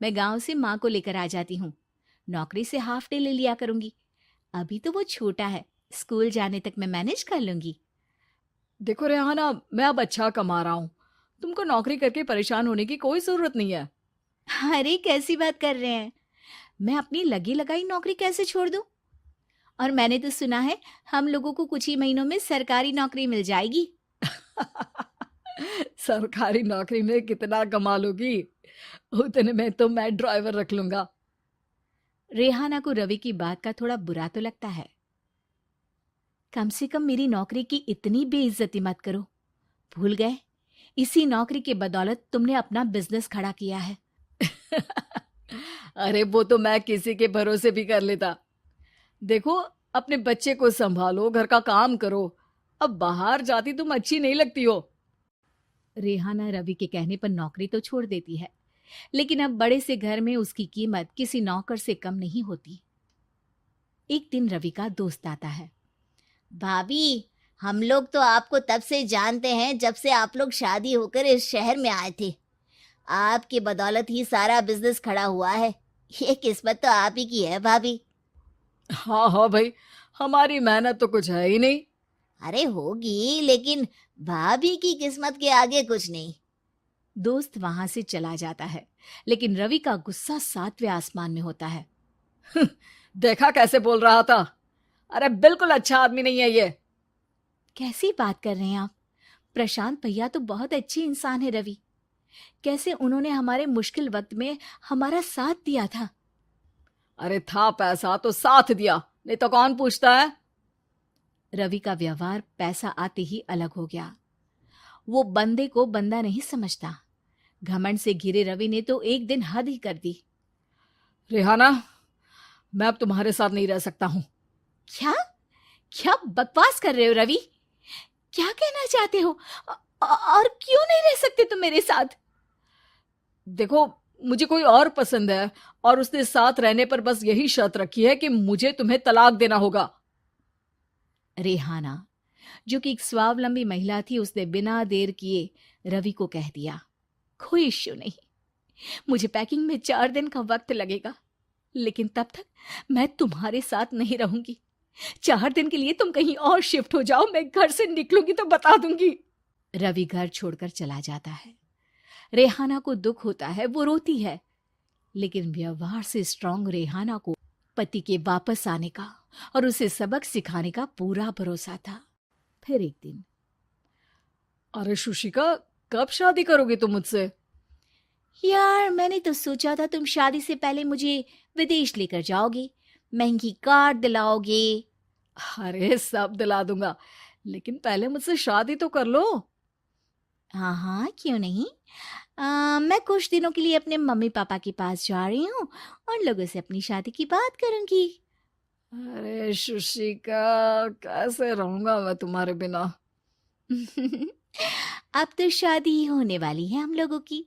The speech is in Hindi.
मैं गांव से माँ को लेकर आ जाती हूँ। नौकरी से हाफ डे ले लिया करूंगी। अभी तो वो छोटा है, स्कूल जाने तक मैं मैनेज कर लूंगी। देखो रेहाना, मैं अब अच्छा कमा रहा हूँ। तुमको नौकरी करके परेशान होने की कोई जरूरत नहीं है। अरे कैसी बात कर रहे हैं? मैं अपनी लगी लगाई नौकरी कैसे छोड़ दूं? और मैंने तो सुना है हम लोगों को कुछ ही महीनों में सरकारी नौकरी मिल जाएगी। सरकारी नौकरी में कितना कमा लोगी? उतने में तो मैं ड्राइवर रख लूंगा। रेहाना को रवि की बात का थोड़ा बुरा तो लगता है। कम से कम मेरी नौकरी की इतनी बेइज्जती मत करो। भूल गए, इसी नौकरी के बदौलत तुमने अपना बिजनेस खड़ा किया है। अरे वो तो मैं किसी के भरोसे भी कर लेता। देखो, अपने बच्चे को संभालो, घर का काम करो। अब बाहर जाती तुम अच्छी नहीं लगती हो। रेहाना रवि के कहने पर नौकरी तो छोड़ देती है, लेकिन अब बड़े से घर में उसकी कीमत किसी नौकर से कम नहीं होती। एक दिन रवि का दोस्त आता है। भाभी, हम लोग तो आपको तब से जानते हैं जब से आप लोग शादी होकर इस शहर में आए थे। आपकी बदौलत ही सारा बिजनेस खड़ा हुआ है। ये किस्मत तो आप ही की है भाभी। हाँ हाँ भाई, हमारी मेहनत तो कुछ है ही नहीं। अरे होगी, लेकिन भाभी की किस्मत के आगे कुछ नहीं। दोस्त वहां से चला जाता है, लेकिन रवि का गुस्सा सातवें आसमान में होता है। देखा कैसे बोल रहा था? अरे बिल्कुल अच्छा आदमी नहीं है ये। कैसी बात कर रहे हैं आप? प्रशांत भैया तो बहुत अच्छे इंसान है रवि। कैसे उन्होंने हमारे मुश्किल वक्त में हमारा साथ दिया था। अरे था पैसा तो साथ दिया, नहीं तो कौन पूछता है। रवि का व्यवहार पैसा आते ही अलग हो गया। वो बंदे को बंदा नहीं समझता। घमंड से घिरे रवि ने तो एक दिन हद ही कर दी। रेहाना, मैं अब तुम्हारे साथ नहीं रह सकता हूँ। क्या? क्या बकवास कर रहे हो रवि? क्या कहना चाहते हो? और क्यों नहीं रह सकते तुम मेरे साथ? देखो, मुझे कोई और पसंद है और उसने साथ रहने पर बस यही शर्त रखी है कि मुझे तुम्हें तलाक देना होगा। रेहाना, जो कि एक स्वावलंबी महिला थी, उसने बिना देर किए रवि को कह दिया, कोई इश्यू नहीं, मुझे पैकिंग में 4 दिन का वक्त लगेगा, लेकिन तब तक मैं तुम्हारे साथ नहीं रहूंगी। 4 दिन के लिए तुम कहीं और शिफ्ट हो जाओ, मैं घर से निकलूंगी तो बता दूंगी। रवि घर छोड़कर चला जाता है। रेहाना को दुख होता है, वो रोती है, लेकिन व्यवहार से स्ट्रांग रेहाना को पति के वापस आने का और उसे सबक सिखाने का पूरा भरोसा था। फिर एक दिन, अरे शुशिका, कब शादी करोगी तुम मुझसे? यार मैंने तो सोचा था तुम शादी से पहले मुझे विदेश लेकर जाओगे, महंगी कार दिलाओगे। अरे सब दिला दूंगा, लेकिन पहले मुझसे शादी तो कर लो। हाँ हाँ, क्यों नहीं। मैं कुछ दिनों के लिए अपने मम्मी पापा के पास जा रही हूँ और लोगों से अपनी शादी की बात करूंगी। अरे शुशिका, कैसे रहूंगा मैं तुम्हारे बिना? अब तो शादी ही होने वाली है हम लोगों की।